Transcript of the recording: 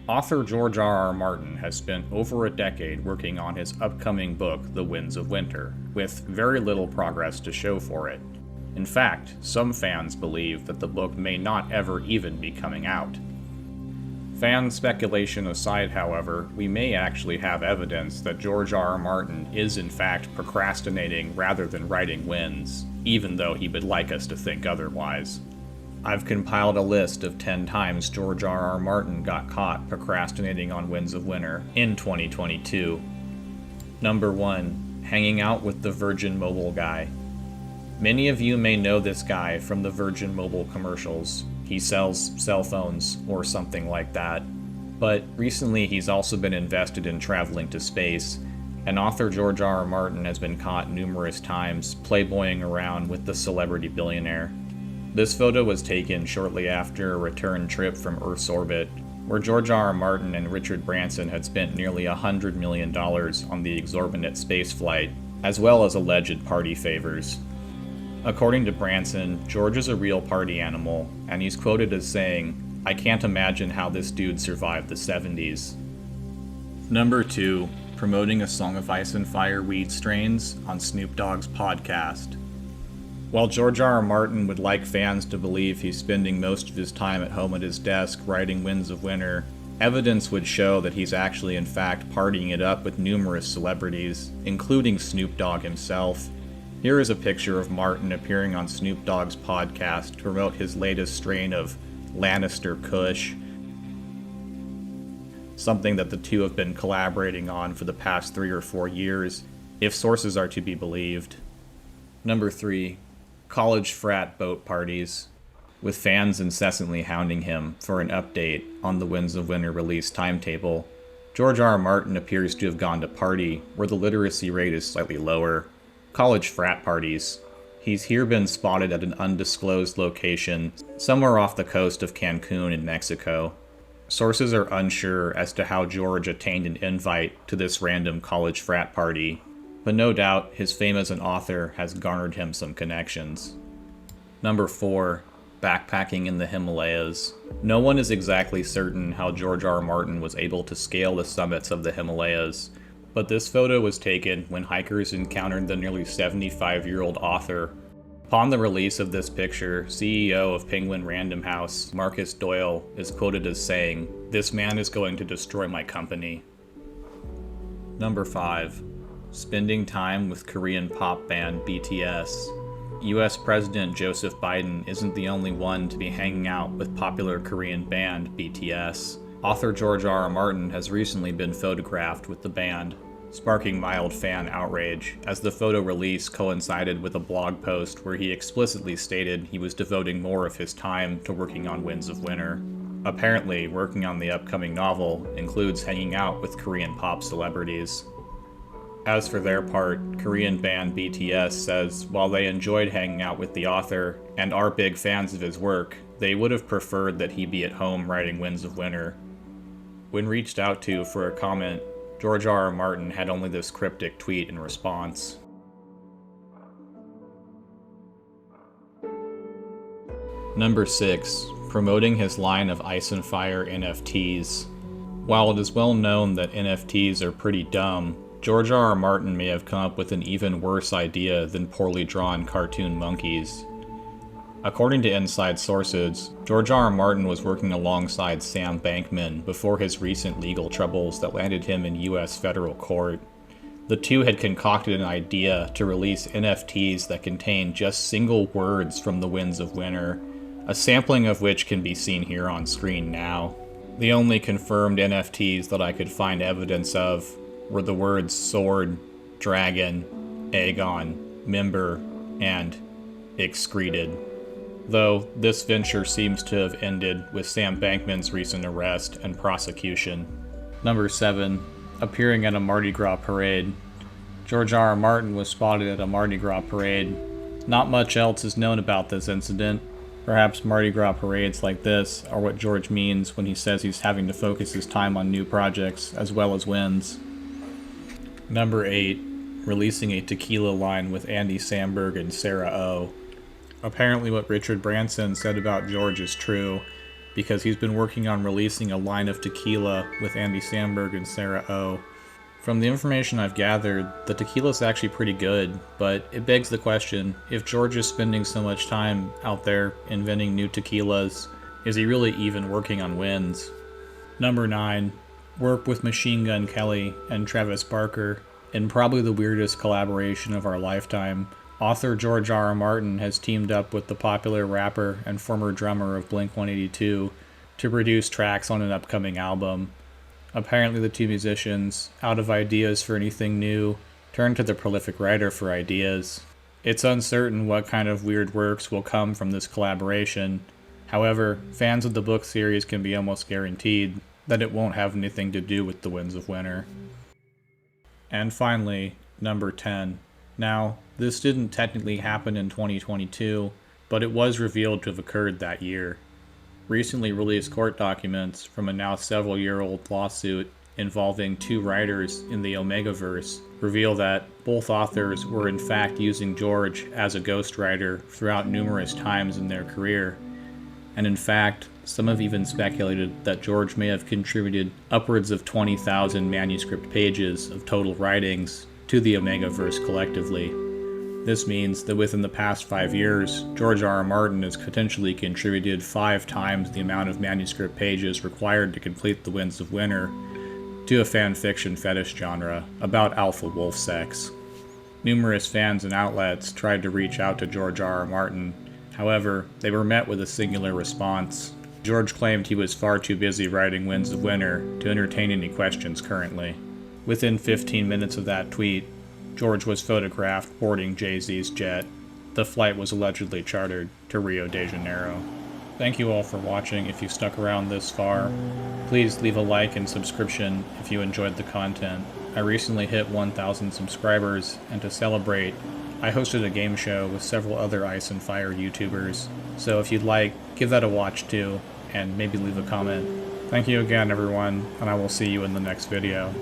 Author George R. R. Martin has spent over a decade working on his upcoming book, The Winds of Winter, with very little progress to show for it. In fact, some fans believe that the book may not ever even be coming out. Fan speculation aside, however, we may actually have evidence that George R. R. Martin is in fact procrastinating rather than writing Winds, even though he would like us to think otherwise. I've compiled a list of 10 times George R. R. Martin got caught procrastinating on Winds of Winter in 2022. Number 1. Hanging out with the Virgin Mobile guy. Many of you may know this guy from the Virgin Mobile commercials. He sells cell phones or something like that. But recently he's also been invested in traveling to space, and author George R. R. Martin has been caught numerous times playboying around with the celebrity billionaire. This photo was taken shortly after a return trip from Earth's orbit, where George R. R. Martin and Richard Branson had spent nearly $100 million on the exorbitant spaceflight, as well as alleged party favors. According to Branson, George is a real party animal, and he's quoted as saying, "I can't imagine how this dude survived the 70s. Number 2. Promoting a Song of Ice and Fire weed strains on Snoop Dogg's podcast. While George R. R. Martin would like fans to believe he's spending most of his time at home at his desk writing Winds of Winter, evidence would show that he's actually in fact partying it up with numerous celebrities, including Snoop Dogg himself. Here is a picture of Martin appearing on Snoop Dogg's podcast to promote his latest strain of Lannister Kush, something that the two have been collaborating on for the past 3 or 4 years, if sources are to be believed. Number 3. College frat boat parties, with fans incessantly hounding him for an update on the Winds of Winter release timetable. George R. R. Martin appears to have gone to party where the literacy rate is slightly lower. College frat parties. He's here been spotted at an undisclosed location, somewhere off the coast of Cancun in Mexico. Sources are unsure as to how George attained an invite to this random college frat party, but no doubt his fame as an author has garnered him some connections. Number 4. Backpacking in the Himalayas. No one is exactly certain how George R. R. Martin was able to scale the summits of the Himalayas, but this photo was taken when hikers encountered the nearly 75-year-old author. Upon the release of this picture, CEO of Penguin Random House, Marcus Doyle, is quoted as saying, "This man is going to destroy my company." Number 5. Spending time with Korean pop band BTS. US President Joseph Biden isn't the only one to be hanging out with popular Korean band BTS. Author George R. R. Martin has recently been photographed with the band, sparking mild fan outrage, as the photo release coincided with a blog post where he explicitly stated he was devoting more of his time to working on Winds of Winter. Apparently, working on the upcoming novel includes hanging out with Korean pop celebrities. As for their part, Korean band BTS says while they enjoyed hanging out with the author and are big fans of his work, they would have preferred that he be at home writing Winds of Winter. When reached out to for a comment, George R. R. Martin had only this cryptic tweet in response. Number 6. Promoting his line of Ice and Fire NFTs. While it is well known that NFTs are pretty dumb, George R. R. Martin may have come up with an even worse idea than poorly drawn cartoon monkeys. According to inside sources, George R. R. Martin was working alongside Sam Bankman before his recent legal troubles that landed him in US federal court. The two had concocted an idea to release NFTs that contain just single words from the Winds of Winter, a sampling of which can be seen here on screen now. The only confirmed NFTs that I could find evidence of were the words sword, dragon, Aegon, member, and excreted. Though this venture seems to have ended with Sam Bankman's recent arrest and prosecution. Number 7. Appearing at a Mardi Gras parade. George R. R. Martin was spotted at a Mardi Gras parade. Not much else is known about this incident. Perhaps Mardi Gras parades like this are what George means when he says he's having to focus his time on new projects as well as wins. Number 8. Releasing a tequila line with Andy Samberg and Sarah Oh. Apparently what Richard Branson said about George is true. because he's been working on releasing a line of tequila with Andy Samberg and Sarah Oh. From the information I've gathered, the tequila's actually pretty good, but it begs the question, if George is spending so much time out there inventing new tequilas, is he really even working on wins? Number 9. Work with Machine Gun Kelly and Travis Barker. In probably the weirdest collaboration of our lifetime, author George R.R. Martin has teamed up with the popular rapper and former drummer of Blink-182 to produce tracks on an upcoming album. Apparently the two musicians, out of ideas for anything new, turned to the prolific writer for ideas. It's uncertain what kind of weird works will come from this collaboration. However, fans of the book series can be almost guaranteed that it won't have anything to do with the Winds of Winter. And finally, number 10. Now, this didn't technically happen in 2022, but it was revealed to have occurred that year. Recently released court documents from a now several-year-old lawsuit involving 2 writers in the Omegaverse reveal that both authors were in fact using George as a ghostwriter throughout numerous times in their career. And in fact, some have even speculated that George may have contributed upwards of 20,000 manuscript pages of total writings to the Omegaverse collectively. This means that within the past 5 years, George R.R. Martin has potentially contributed 5 times the amount of manuscript pages required to complete The Winds of Winter to a fan fiction fetish genre about alpha wolf sex. Numerous fans and outlets tried to reach out to George R.R. Martin. However, they were met with a singular response. George claimed he was far too busy writing Winds of Winter to entertain any questions currently. Within 15 minutes of that tweet, George was photographed boarding Jay-Z's jet. The flight was allegedly chartered to Rio de Janeiro. Thank you all for watching if you stuck around this far. Please leave a like and subscription if you enjoyed the content. I recently hit 1,000 subscribers, and to celebrate, I hosted a game show with several other Ice and Fire YouTubers, so if you'd like, give that a watch too, and maybe leave a comment. Thank you again everyone, and I will see you in the next video.